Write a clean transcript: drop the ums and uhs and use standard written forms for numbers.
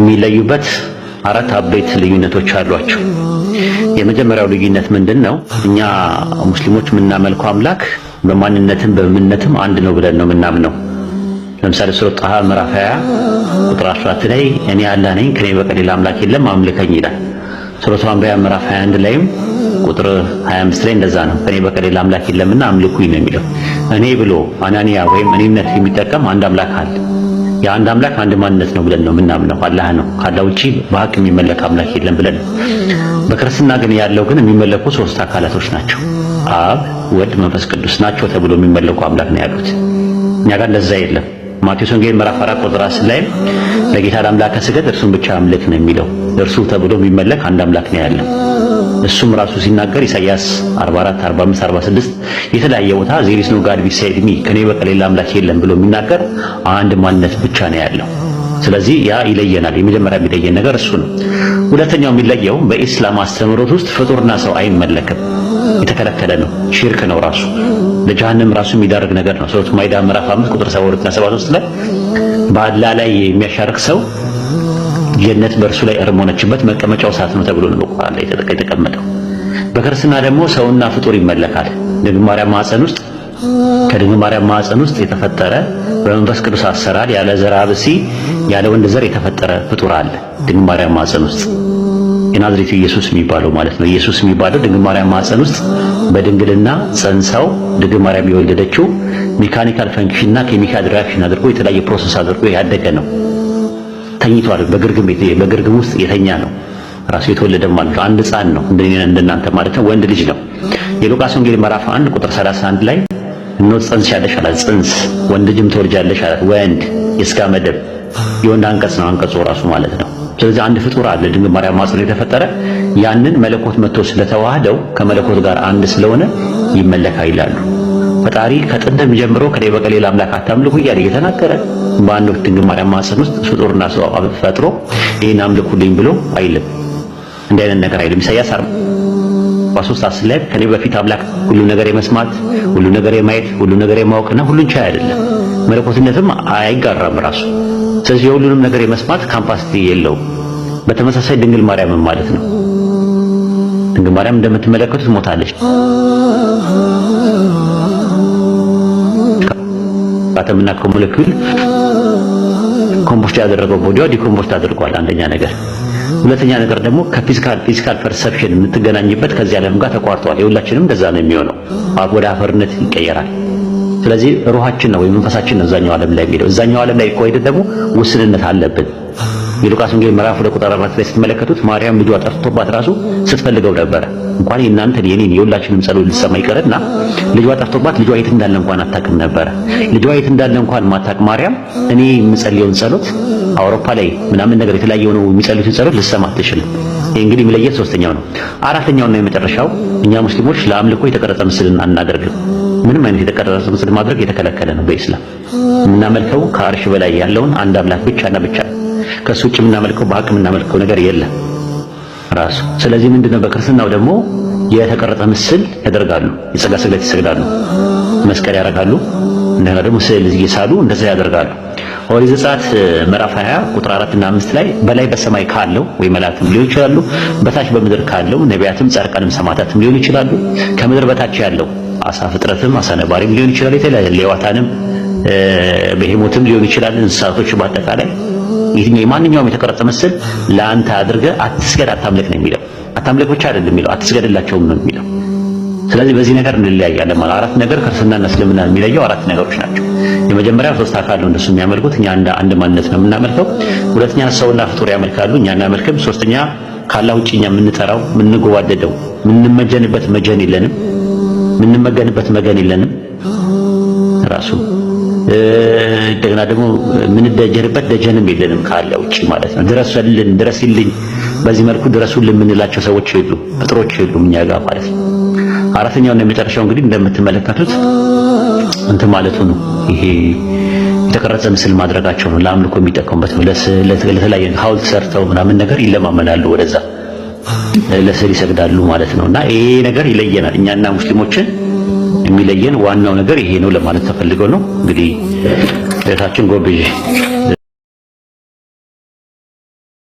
የሚለዩበት አራት አበይት ልዩነቶች አሏቸው። የመጀመሪያው ልዩነት ምንድነው? እኛ ሙስሊሞች የምናመልከው አምላክ በማንነትም በምንነትም አንድ ነው ብለን ነው የምናምነው። ለምሳሌ ሱረቱ ጣሃ ምዕራፍ 20 ቁጥር 14 ላይ እኔ አላህ ነኝ ከኔ በቀር ሌላ አምላክ የለም አምልከኝ ይላል። ሱረቱ አንቢያ ምዕራፍ 21 ላይም ቁጥር 25 ላይ እንደዛ ነው፣ ከኔ በቀር ሌላ አምላክ የለምና አምልኩኝ ነው የሚለው። እኔ ብሎ አናንያ ወይም እኔነት የሚጠቀም አንድ አምላክ አለ። የአንድ አምላክ አንድ ማንነት ነው ብለን ነው የምናምነው። አላህ ነው፣ ካላህ ውጪ በሐቅ የሚመለክ አምላክ የለም ብለን። በክርስትና ግን ያለው ግን የሚመለኩ ሶስት አካላቶች ናቸው። አብ፣ ወልድ፣ መንፈስ ቅዱስ ናቸው ተብሎ የሚመለኩ አምላክ ነው ያሉት። እኛ ጋር እንደዛ የለም። ማቴዎስ ወንጌል ምዕራፍ 4 ቁጥር 10 ላይ ለጌታ ለአምላከ ስገድ እርሱን ብቻ አምልክ ነው የሚለው። እርሱ ተብሎ የሚመለክ አንድ አምላክ ነው ያለው። እሱም ራሱ ሲናገር ኢሳይያስ 44፣ 45፣ 46 የተለያየ ቦታ there is no God beside me ከኔ በቀር ሌላ አምላክ የለም ብሎ የሚናገር አንድ ማንነት ብቻ ነው ያለው። ስለዚህ ያ ይለየናል። የመጀመሪያ የሚለየን ነገር እሱ ነው። ሁለተኛው የሚለየው በኢስላም አስተምህሮት ውስጥ ፍጡርና ሰው አይመለክም፣ የተከለከለ ነው። ሽርክ ነው፣ ራሱ ለጀሃነም ራሱ የሚዳርግ ነገር ነው። ሱረቱ ማኢዳ ምዕራፍ 5 ቁጥር 72 እና 73 ላይ በአላህ ላይ የሚያሻርክ ሰው ጀነት በእርሱ ላይ እርም ሆነችበት መቀመጫው እሳት ነው ተብሎ ነው በቁርአን ላይ የተቀመጠው። በክርስትና ደግሞ ሰውና ፍጡር ይመለካል። ድንግል ማርያም ማኅፀን ውስጥ ከድንግል ማርያም ማኅፀን ውስጥ የተፈጠረ በመንፈስ ቅዱስ አሰራር ያለ ዘርአ ብእሲ ያለ ወንድ ዘር የተፈጠረ ፍጡር አለ ድንግል ማርያም ማኅፀን ውስጥ። የናዝሬቱ ኢየሱስ የሚባለው ማለት ነው። ኢየሱስ የሚባለው ድንግል ማርያም ማኅፀን ውስጥ በድንግልና ጸንሳው ድንግል ማርያም የወለደችው ሜካኒካል ፈንክሽንና ኬሚካል ሪአክሽን አድርጎ የተለያየ ፕሮሰስ አድርጎ ያደገ ነው። ተኝቷል። በግርግም ውስጥ የተኛ ነው። ራሱ የተወለደ ማለት ነው። አንድ ሕፃን ነው እንደናንተ ማለት ነው። ወንድ ልጅ ነው። የሉቃስ ወንጌል ምዕራፍ 1 ቁጥር 31 ላይ እነሆ ትጸንሻለሽ አላት። ጽንስ ወንድ ልጅም ትወልጃለሽ አላት። ወንድ የሥጋ መደብ የወንድ አንቀጽ ነው። አንቀጹ ራሱ ማለት ነው። ስለዚህ አንድ ፍጡር አለ ድንግል ማርያም ማኅፀን የተፈጠረ። ያንን መለኮት መጥቶ ስለተዋህደው ከመለኮት ጋር አንድ ስለሆነ ይመለካ ይላሉ። ፈጣሪ ከጥንትም ጀምሮ ከኔ በቀር ሌላ አምላክ አታምልኩ እያለ እየተናገረ በአንድ ወቅት ድንግል ማርያም ማኅፀን ውስጥ ፍጡርና ሰው ፈጥሮ ይህን አምልኩልኝ ብሎ አይልም። እንዲህ አይነት ነገር አይልም። ኢሳይያስ 43:10 ላይ ከኔ በፊት አምላክ ሁሉ ነገር የመስማት ሁሉ ነገር የማየት ሁሉ ነገር የማወቅና ሁሉን ቻይ አይደለም፣ መለኮትነትም አይጋራም ራሱ። ስለዚህ የሁሉንም ነገር የመስማት ካፓሲቲ የለውም። በተመሳሳይ ድንግል ማርያም ማለት ነው። ድንግል ማርያም እንደምትመለከቱት ሞታለች። አተምና ሞለኪውል ኮምፖስት ያደረገው ቦዲዋ ዲኮምፖስት አድርጓል። አንደኛ ነገር። ሁለተኛ ነገር ደግሞ ከፊዚካል ፐርሰፕሽን የምትገናኝበት ከዚህ ዓለም ጋር ተቋርጧል። የሁላችንም እንደዛ ነው የሚሆነው። ወደ አፈርነት ይቀየራል። ስለዚህ ሩሃችን ነው ወይ መንፈሳችን ነው እዛኛው ዓለም ላይ የሚሄደው። እዛኛው ዓለም ላይ ቆይደ ደግሞ ውስንነት አለብን። የሉቃስ ወንጌል ምዕራፍ 2 ቁጥር 4 ላይ ስትመለከቱት ማርያም ልጇ ጠፍቶባት ራሱ ስትፈልገው ነበረ። እንኳን የእናንተን የኔን የሁላችንም ጸሎት ልትሰማ ይቀርና ልጇ ጠፍቶባት ልጇ የት እንዳለ እንኳን አታውቅም ነበረ። ልጇ የት እንዳለ እንኳን ማታውቅ ማርያም እኔ የምጸልየውን ጸሎት አውሮፓ ላይ ምናምን ነገር የተለያየው ነው የሚጸልዩትን ጸሎት ልትሰማ አትችልም። ይሄ እንግዲህ መለየት ሶስተኛው ነው። አራተኛውና የመጨረሻው እኛ ሙስሊሞች ለአምልኮ የተቀረጸ ምስልን አናደርግም። ምንም አይነት የተቀረጸ ምስል ማድረግ የተከለከለ ነው በኢስላም። የምናመልከው ከአርሽ በላይ ያለውን አንድ አምላክ ብቻና ብቻ፣ ከሱ ውጭ የምናመልከው በሐቅ የምናመልከው ነገር የለም ራሱ። ስለዚህ ምንድነው በክርስትናው ደግሞ የተቀረጸ ምስል ያደርጋሉ። የጸጋ ስግደት ይሰግዳሉ፣ መስቀል ያደርጋሉ፣ እንደገና ደግሞ ስዕል እየሳሉ እንደዛ ያደርጋሉ። ኦሪት ዘጸአት ምዕራፍ 20 ቁጥር 4 እና 5 ላይ በላይ በሰማይ ካለው ወይ መላእክትም ሊሆኑ ይችላሉ፣ በታች በምድር ካለው ነቢያትም ጻድቃንም ሰማዕታትም ሊሆኑ ይችላሉ፣ ከምድር በታች ያለው አሳ ፍጥረትም አሳ ነባሪም ሊሆን ይችላል፣ የተለያየ ሌዋታንም በሄሞትም ሊሆን ይችላል፣ እንስሳቶች በአጠቃላይ የትኛው ማንኛውም የተቀረጸ ምስል ለአንተ አድርገህ አትስገድ አታምልክ ነው የሚለው። አታምልክ ብቻ አይደለም የሚለው አትስገድላቸውም ነው የሚለው። ስለዚህ በዚህ ነገር እንለያያለን ማለት አራት ነገር ክርስትናና እስልምና የሚለየው አራት ነገሮች ናቸው። የመጀመሪያው ሶስት አካል ነው እንደሱ የሚያመልኩት፣ እኛ አንድ ማንነት ነው የምናመልከው። ሁለተኛ ሰውና ፍጡር ያመልካሉ፣ እኛ እናመልክም። ሶስተኛ ካላህ ውጪ እኛ የምንጠራው የምንጎዋደደው የምንመጀንበት መጀን የለንም፣ የምንመገንበት መገን የለንም ራሱ። እንደገና ደግሞ የምንደጀንበት ደጀንም የለንም ካላህ ውጪ ማለት ነው። ድረሱልን፣ ድረስልኝ፣ በዚህ መልኩ ድረሱልን የምንላቸው ሰዎች የሉ፣ ፍጡሮች የሉም እኛ ጋር ማለት ነው። አራተኛውና የመጨረሻው እንግዲህ እንደምትመለከቱት እንትን ማለቱ ነው። ይሄ የተቀረጸ ምስል ማድረጋቸው ነው። ለአምልኮ የሚጠቀሙበት ነው። ለተለያየ ሐውልት ሰርተው ምናምን ነገር ይለማመናሉ፣ ወደዛ ለስዕል ይሰግዳሉ ማለት ነው። እና ይሄ ነገር ይለየናል። እኛና ሙስሊሞችን የሚለየን ዋናው ነገር ይሄ ነው ለማለት ተፈልገው ነው። እንግዲህ እህታችን ጎብዥ